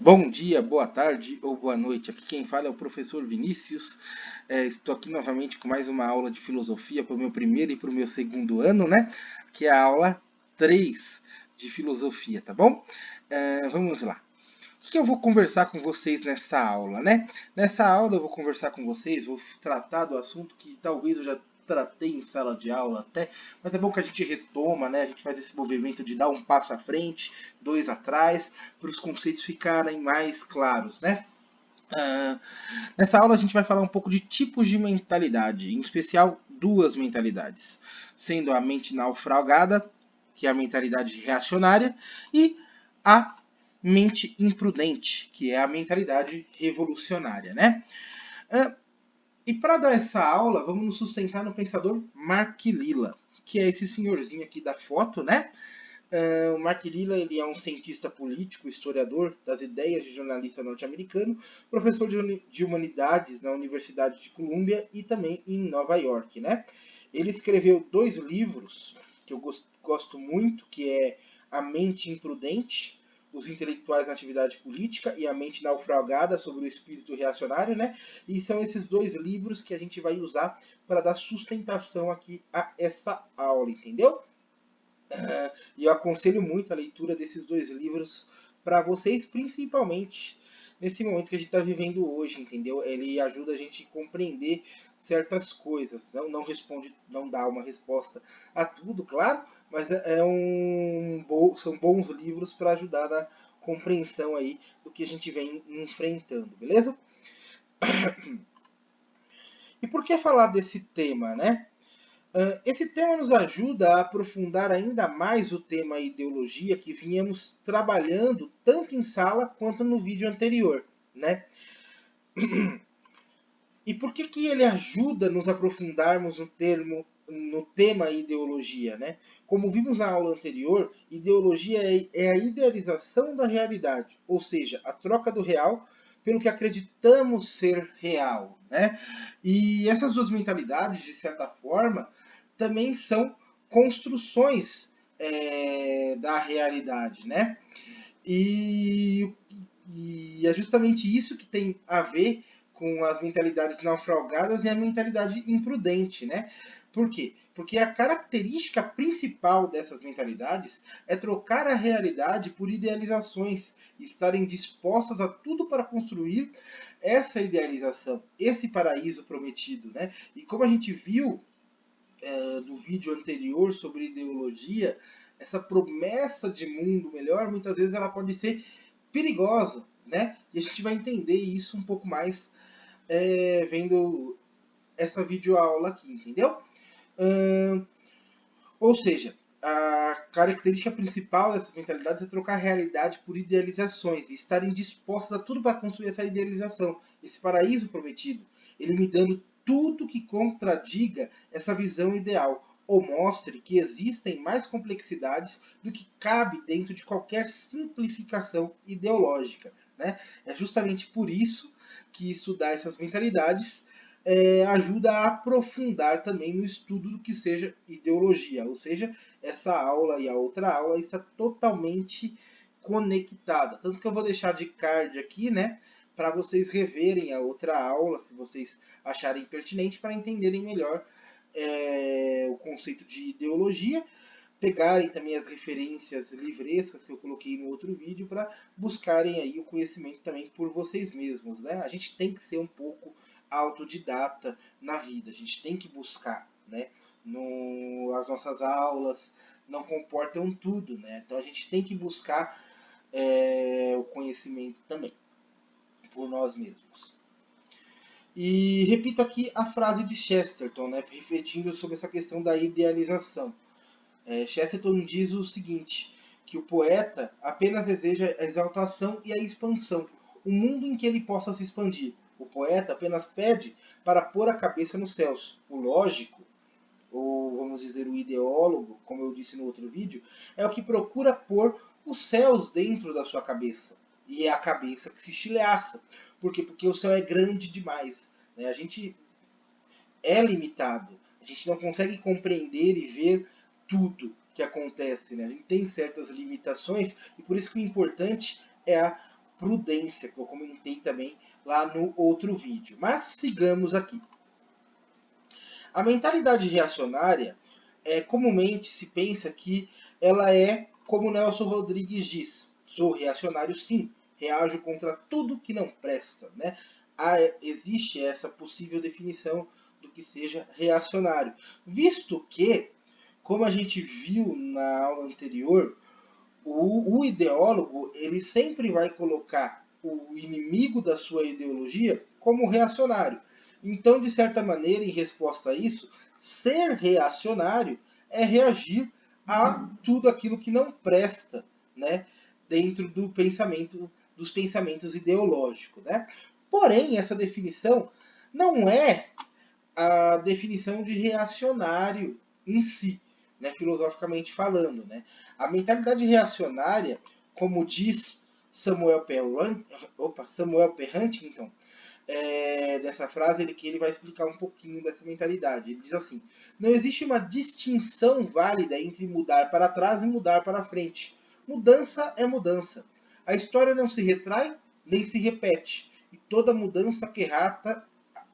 Bom dia, boa tarde ou boa noite. Aqui quem fala é o professor Vinícius. Estou aqui novamente com mais uma aula de filosofia para o meu primeiro e para o meu segundo ano, né? Que é a aula 3 de filosofia, tá bom? Vamos lá. O que eu vou conversar com vocês nessa aula, né? Nessa aula eu vou conversar com vocês, vou tratar do assunto que talvez eu já tratei em sala de aula até, mas é bom que a gente retoma, né? A gente faz esse movimento de dar um passo à frente, dois atrás, para os conceitos ficarem mais claros, né? Ah, Nessa aula a gente vai falar um pouco de tipos de mentalidade, em especial duas mentalidades, sendo a mente naufragada, que é a mentalidade reacionária, e a mente imprudente, que é a mentalidade revolucionária, né? Ah, E para dar essa aula, vamos nos sustentar no pensador Mark Lilla, que é esse senhorzinho aqui da foto, né? O Mark Lilla ele é um cientista político, historiador das ideias de jornalista norte-americano, professor de humanidades na Universidade de Columbia e também em Nova York, né? Ele escreveu dois livros que eu gosto muito, que é A Mente Imprudente, Os Intelectuais na Atividade Política e A Mente Naufragada sobre o Espírito Reacionário, né? E são esses dois livros que a gente vai usar para dar sustentação aqui a essa aula, entendeu? E eu aconselho muito a leitura desses dois livros para vocês, principalmente nesse momento que a gente está vivendo hoje, entendeu? Ele ajuda a gente a compreender certas coisas. Não responde, não dá uma resposta a tudo, claro, mas são bons livros para ajudar na compreensão aí do que a gente vem enfrentando, beleza? E por que falar desse tema, né? Esse tema nos ajuda a aprofundar ainda mais o tema ideologia que vínhamos trabalhando tanto em sala quanto no vídeo anterior, né? E por que ele ajuda a nos aprofundarmos no tema ideologia, né? Como vimos na aula anterior, ideologia é a idealização da realidade, ou seja, a troca do real pelo que acreditamos ser real, né? E essas duas mentalidades, de certa forma, também são construções da realidade, né? E, e é justamente isso que tem a ver com as mentalidades naufragadas e a mentalidade imprudente, né? Por quê? Porque a característica principal dessas mentalidades é trocar a realidade por idealizações, estarem dispostas a tudo para construir essa idealização, esse paraíso prometido, né? E como a gente viu no vídeo anterior sobre ideologia, essa promessa de mundo melhor, muitas vezes ela pode ser perigosa, né? E a gente vai entender isso um pouco mais vendo essa videoaula aqui, entendeu? Ou seja, a característica principal dessas mentalidades é trocar a realidade por idealizações e estarem dispostas a tudo para construir essa idealização, esse paraíso prometido, eliminando tudo que contradiga essa visão ideal ou mostre que existem mais complexidades do que cabe dentro de qualquer simplificação ideológica. Né? É justamente por isso que estudar essas mentalidades ajuda a aprofundar também no estudo do que seja ideologia, ou seja, essa aula e a outra aula está totalmente conectada. Tanto que eu vou deixar de card aqui, né, para vocês reverem a outra aula, se vocês acharem pertinente, para entenderem melhor o conceito de ideologia, pegarem também as referências livrescas que eu coloquei no outro vídeo para buscarem aí o conhecimento também por vocês mesmos, né? A gente tem que ser um pouco autodidata na vida, a gente tem que buscar, né? As nossas aulas não comportam tudo, né? Então a gente tem que buscar o conhecimento também por nós mesmos. E repito aqui a frase de Chesterton, né, refletindo sobre essa questão da idealização. Chesterton diz o seguinte, que o poeta apenas deseja a exaltação e a expansão, um mundo em que ele possa se expandir. O poeta apenas pede para pôr a cabeça nos céus. O lógico, ou vamos dizer o ideólogo, como eu disse no outro vídeo, é o que procura pôr os céus dentro da sua cabeça. E é a cabeça que se estilhaça. Por quê? Porque o céu é grande demais. Né? A gente é limitado. A gente não consegue compreender e ver tudo que acontece. Né? A gente tem certas limitações e por isso que o importante é a prudência, que eu comentei também lá no outro vídeo. Mas sigamos aqui. A mentalidade reacionária, comumente se pensa que ela é, como Nelson Rodrigues diz, sou reacionário sim, reajo contra tudo que não presta. Né? Existe essa possível definição do que seja reacionário. Visto que, como a gente viu na aula anterior, o ideólogo ele sempre vai colocar o inimigo da sua ideologia como reacionário. Então, de certa maneira, em resposta a isso, ser reacionário é reagir a tudo aquilo que não presta, né, dentro do pensamento, dos pensamentos ideológicos, né? Porém, essa definição não é a definição de reacionário em si, né, filosoficamente falando. Né? A mentalidade reacionária, como diz Samuel P. Huntington, dessa frase, que ele vai explicar um pouquinho dessa mentalidade. Ele diz assim: não existe uma distinção válida entre mudar para trás e mudar para frente. Mudança é mudança. A história não se retrai nem se repete, e toda mudança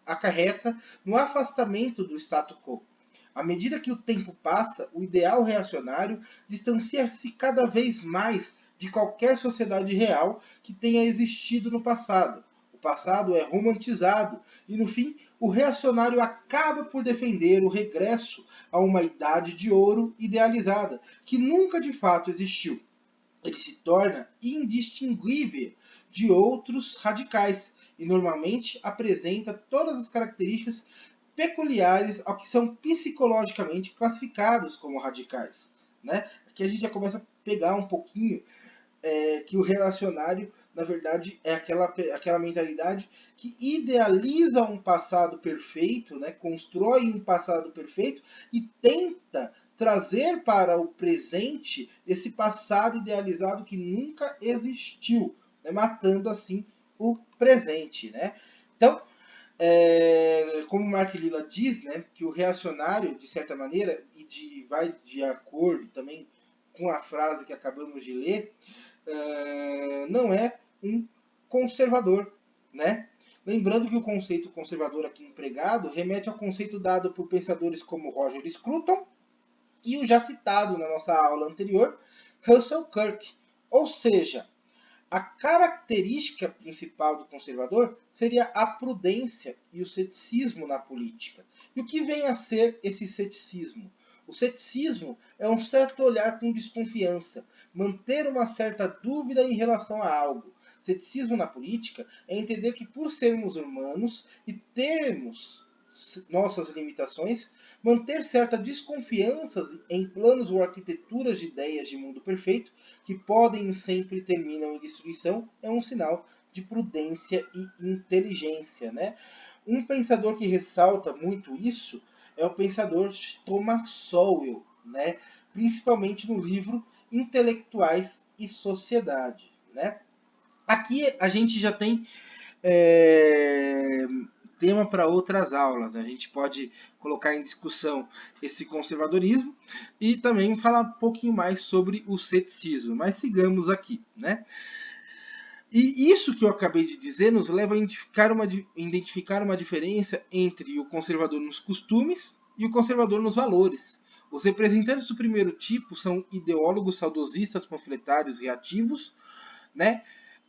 acarreta no afastamento do status quo. À medida que o tempo passa, o ideal reacionário distancia-se cada vez mais de qualquer sociedade real que tenha existido no passado. O passado é romantizado e, no fim, o reacionário acaba por defender o regresso a uma idade de ouro idealizada, que nunca de fato existiu. Ele se torna indistinguível de outros radicais e normalmente apresenta todas as características peculiares ao que são psicologicamente classificados como radicais. Né? Aqui a gente já começa a pegar um pouquinho que o reacionário, na verdade, é aquela mentalidade que idealiza um passado perfeito, né? Constrói um passado perfeito e tenta trazer para o presente esse passado idealizado que nunca existiu, né? Matando assim o presente. Né? Então, como Mark Lilla diz, né, que o reacionário, de certa maneira, vai de acordo também com a frase que acabamos de ler, não é um conservador, né? Lembrando que o conceito conservador aqui empregado remete ao conceito dado por pensadores como Roger Scruton e o já citado na nossa aula anterior, Russell Kirk. Ou seja, a característica principal do conservador seria a prudência e o ceticismo na política. E o que vem a ser esse ceticismo? O ceticismo é um certo olhar com desconfiança, manter uma certa dúvida em relação a algo. Ceticismo na política é entender que, por sermos humanos e termos nossas limitações, manter certa desconfiança em planos ou arquiteturas de ideias de mundo perfeito, que podem e sempre terminam em destruição, é um sinal de prudência e inteligência. Né? Um pensador que ressalta muito isso é o pensador Thomas Sowell, né? Principalmente no livro Intelectuais e Sociedade. Né? Aqui a gente já tem tema para outras aulas. A gente pode colocar em discussão esse conservadorismo e também falar um pouquinho mais sobre o ceticismo. Mas sigamos aqui, né? E isso que eu acabei de dizer nos leva a identificar uma diferença entre o conservador nos costumes e o conservador nos valores. Os representantes do primeiro tipo são ideólogos saudosistas, panfletários, reativos, né?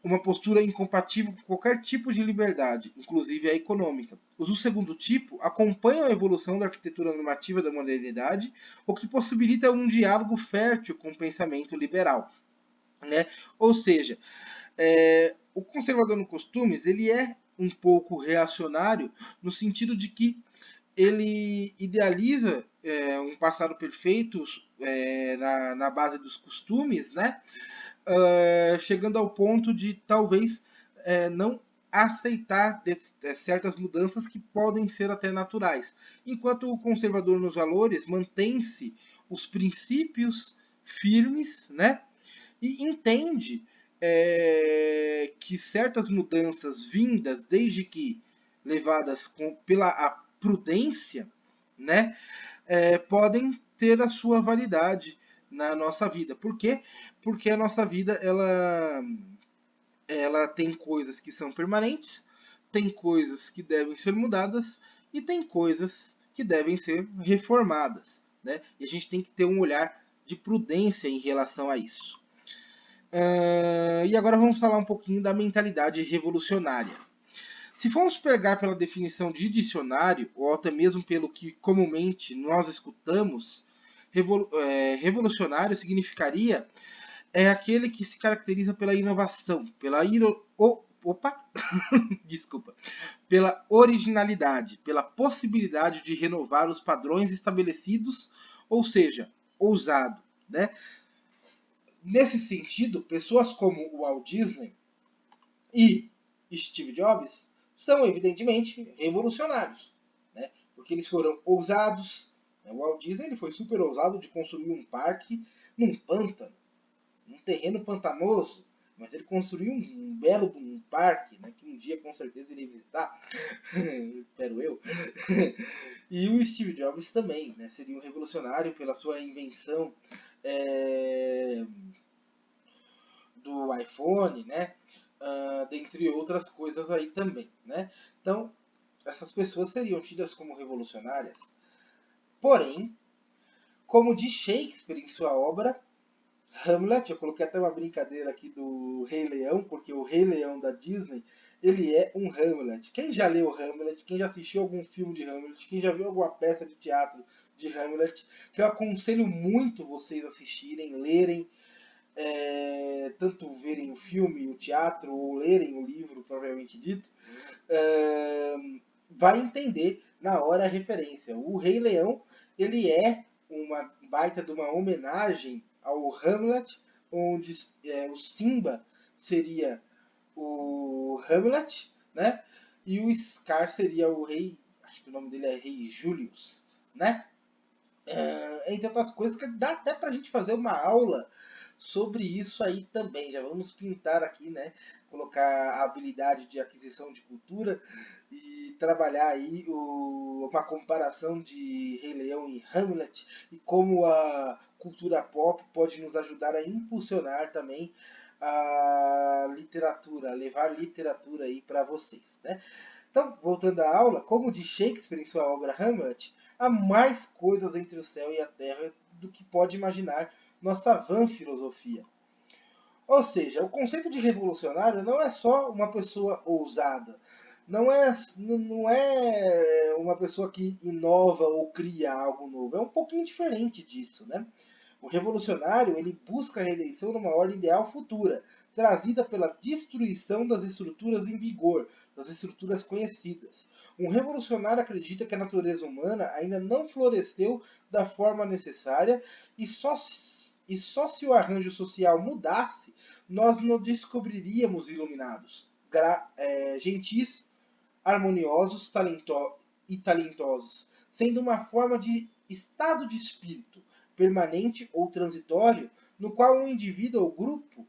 Uma postura incompatível com qualquer tipo de liberdade, inclusive a econômica. Os do segundo tipo acompanham a evolução da arquitetura normativa da modernidade, o que possibilita um diálogo fértil com o pensamento liberal. Né? Ou seja, o conservador no costumes ele é um pouco reacionário no sentido de que ele idealiza um passado perfeito na base dos costumes, né? Chegando ao ponto de talvez não aceitar certas mudanças que podem ser até naturais. Enquanto o conservador nos valores mantém-se os princípios firmes, né? E entende que certas mudanças vindas, desde que levadas pela a prudência, né, podem ter a sua validade na nossa vida. Por quê? Porque a nossa vida ela tem coisas que são permanentes, tem coisas que devem ser mudadas e tem coisas que devem ser reformadas, né? E a gente tem que ter um olhar de prudência em relação a isso. E agora vamos falar um pouquinho da mentalidade revolucionária. Se formos pegar pela definição de dicionário, ou até mesmo pelo que comumente nós escutamos, revolucionário significaria aquele que se caracteriza pela inovação, desculpa, pela originalidade, pela possibilidade de renovar os padrões estabelecidos, ou seja, ousado, né? Nesse sentido, pessoas como o Walt Disney e Steve Jobs são evidentemente revolucionários, né? Porque eles foram ousados. O Walt Disney ele foi super ousado de construir um parque num pântano, num terreno pantanoso, mas ele construiu um belo parque, né, que um dia com certeza irei visitar, espero eu. E o Steve Jobs também, né, seria um revolucionário pela sua invenção do iPhone, né, dentre outras coisas aí também, né. Então, essas pessoas seriam tidas como revolucionárias. Porém, como diz Shakespeare em sua obra Hamlet, eu coloquei até uma brincadeira aqui do Rei Leão, porque o Rei Leão da Disney, ele é um Hamlet. Quem já leu Hamlet, quem já assistiu algum filme de Hamlet, quem já viu alguma peça de teatro de Hamlet, que eu aconselho muito vocês assistirem, lerem, tanto verem o filme, o teatro, ou lerem o livro, propriamente dito, vai entender na hora a referência. O Rei Leão, ele é uma baita de uma homenagem ao Hamlet, onde o Simba seria o Hamlet, né? E o Scar seria o rei, acho que o nome dele é Rei Julius, né? Entre outras coisas, que dá até pra gente fazer uma aula sobre isso aí também. Já vamos pintar aqui, né? Colocar a habilidade de aquisição de cultura e trabalhar aí uma comparação de Rei Leão e Hamlet e como a cultura pop pode nos ajudar a impulsionar também a literatura, a levar literatura aí para vocês, né? Então, voltando à aula, como diz Shakespeare em sua obra Hamlet, há mais coisas entre o céu e a terra do que pode imaginar nossa vã filosofia. Ou seja, o conceito de revolucionário não é só uma pessoa ousada, não é uma pessoa que inova ou cria algo novo. É um pouquinho diferente disso, né? O revolucionário ele busca a reeleição numa ordem ideal futura, trazida pela destruição das estruturas em vigor, das estruturas conhecidas. Um revolucionário acredita que a natureza humana ainda não floresceu da forma necessária e só se o arranjo social mudasse, nós nos descobriríamos iluminados, gentis, harmoniosos e talentosos, sendo uma forma de estado de espírito permanente ou transitório, no qual um indivíduo ou grupo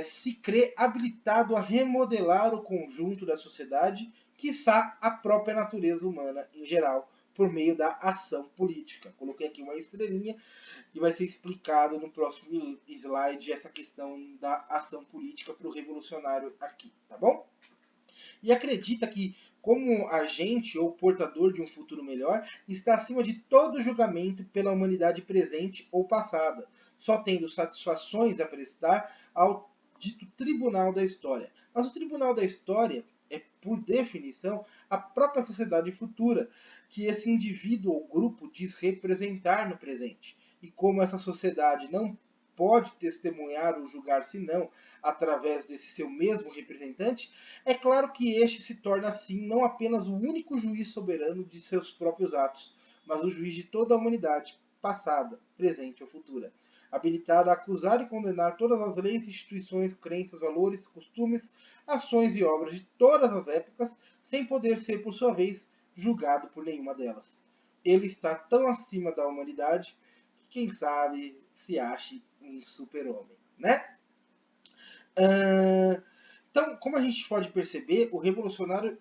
se crê habilitado a remodelar o conjunto da sociedade, quiçá a própria natureza humana em geral, por meio da ação política. Coloquei aqui uma estrelinha e vai ser explicado no próximo slide essa questão da ação política para o revolucionário aqui, tá bom? E acredita que, como agente ou portador de um futuro melhor, está acima de todo julgamento pela humanidade presente ou passada, só tendo satisfações a prestar ao dito tribunal da história. Mas o tribunal da história é, por definição, a própria sociedade futura, que esse indivíduo ou grupo diz representar no presente. E como essa sociedade não pode testemunhar ou julgar senão através desse seu mesmo representante, é claro que este se torna assim não apenas o único juiz soberano de seus próprios atos, mas o juiz de toda a humanidade, passada, presente ou futura, habilitado a acusar e condenar todas as leis, instituições, crenças, valores, costumes, ações e obras de todas as épocas, sem poder ser, por sua vez, julgado por nenhuma delas. Ele está tão acima da humanidade que, quem sabe, se ache um super-homem, né? Então, como a gente pode perceber, o revolucionário,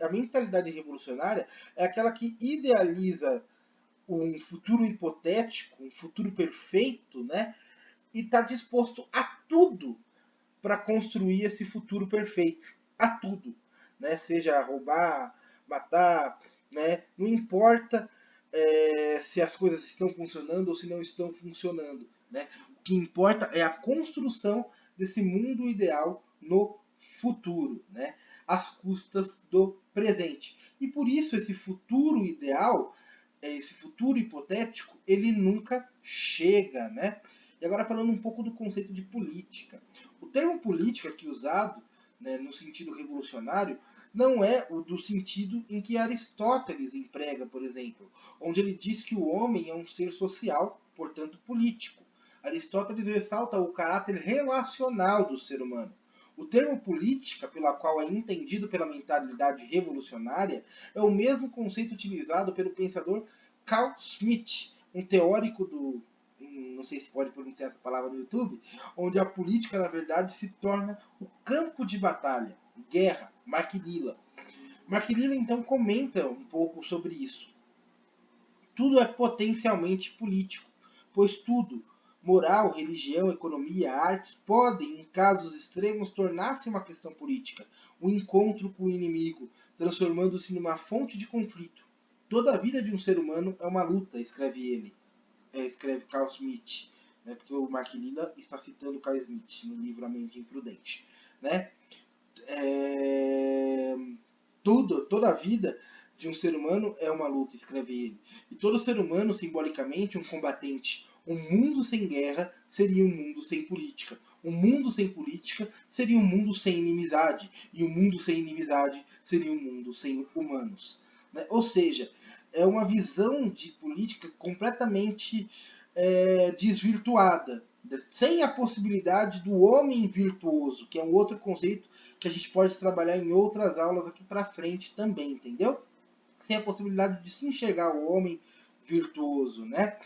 a mentalidade revolucionária é aquela que idealiza um futuro hipotético, um futuro perfeito, né? E está disposto a tudo para construir esse futuro perfeito. A tudo, né? Seja roubar, matar, né? Não importa se as coisas estão funcionando ou se não estão funcionando, né? O que importa é a construção desse mundo ideal no futuro, né? Às custas do presente. E por isso esse futuro ideal, esse futuro hipotético, ele nunca chega, né? E agora falando um pouco do conceito de política. O termo política aqui usado, né, no sentido revolucionário, não é o do sentido em que Aristóteles emprega, por exemplo, onde ele diz que o homem é um ser social, portanto político. Aristóteles ressalta o caráter relacional do ser humano. O termo política, pela qual é entendido pela mentalidade revolucionária, é o mesmo conceito utilizado pelo pensador Carl Schmitt, um teórico do, não sei se pode pronunciar essa palavra no YouTube, onde a política, na verdade, se torna o campo de batalha, guerra, Mark Lilla. Mark Lilla, então, comenta um pouco sobre isso. Tudo é potencialmente político, pois tudo, moral, religião, economia, artes, podem, em casos extremos, tornar-se uma questão política, um encontro com o inimigo, transformando-se numa fonte de conflito. Toda a vida de um ser humano é uma luta, escreve ele. Escreve Carl Schmitt, né, porque o Mark Lilla está citando Carl Schmitt no livro A Mente Imprudente. Né? Toda a vida de um ser humano é uma luta, escreve ele. E todo ser humano, simbolicamente, um combatente. Um mundo sem guerra seria um mundo sem política. Um mundo sem política seria um mundo sem inimizade. E um mundo sem inimizade seria um mundo sem humanos. Né? Ou seja, é uma visão de política completamente desvirtuada, sem a possibilidade do homem virtuoso, que é um outro conceito que a gente pode trabalhar em outras aulas aqui para frente também, entendeu? Sem a possibilidade de se enxergar o homem virtuoso, né?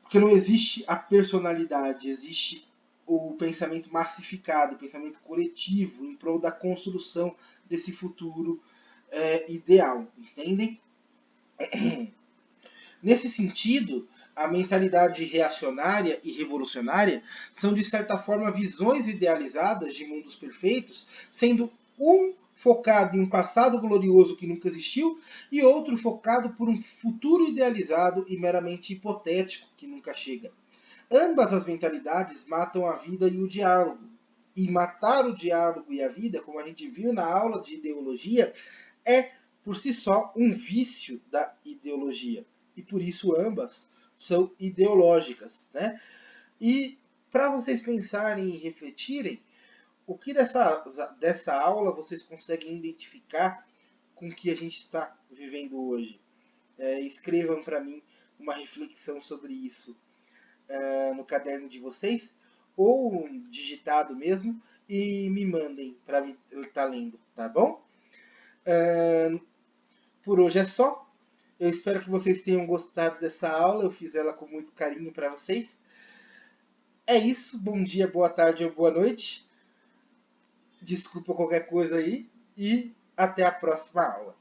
Porque não existe a personalidade, existe o pensamento massificado, o pensamento coletivo, em prol da construção desse futuro ideal, entendem? Nesse sentido, a mentalidade reacionária e revolucionária são, de certa forma, visões idealizadas de mundos perfeitos, sendo um focado em um passado glorioso que nunca existiu e outro focado por um futuro idealizado e meramente hipotético que nunca chega. Ambas as mentalidades matam a vida e o diálogo. E matar o diálogo e a vida, como a gente viu na aula de ideologia, é por si só um vício da ideologia. E por isso ambas são ideológicas. E para vocês pensarem e refletirem, o que dessa aula vocês conseguem identificar com o que a gente está vivendo hoje? Escrevam para mim uma reflexão sobre isso no caderno de vocês, ou digitado mesmo, e me mandem para eu estar lendo, tá bom? Por hoje é só. Eu espero que vocês tenham gostado dessa aula. Eu fiz ela com muito carinho para vocês. É isso. Bom dia, boa tarde ou boa noite. Desculpa qualquer coisa aí. E até a próxima aula.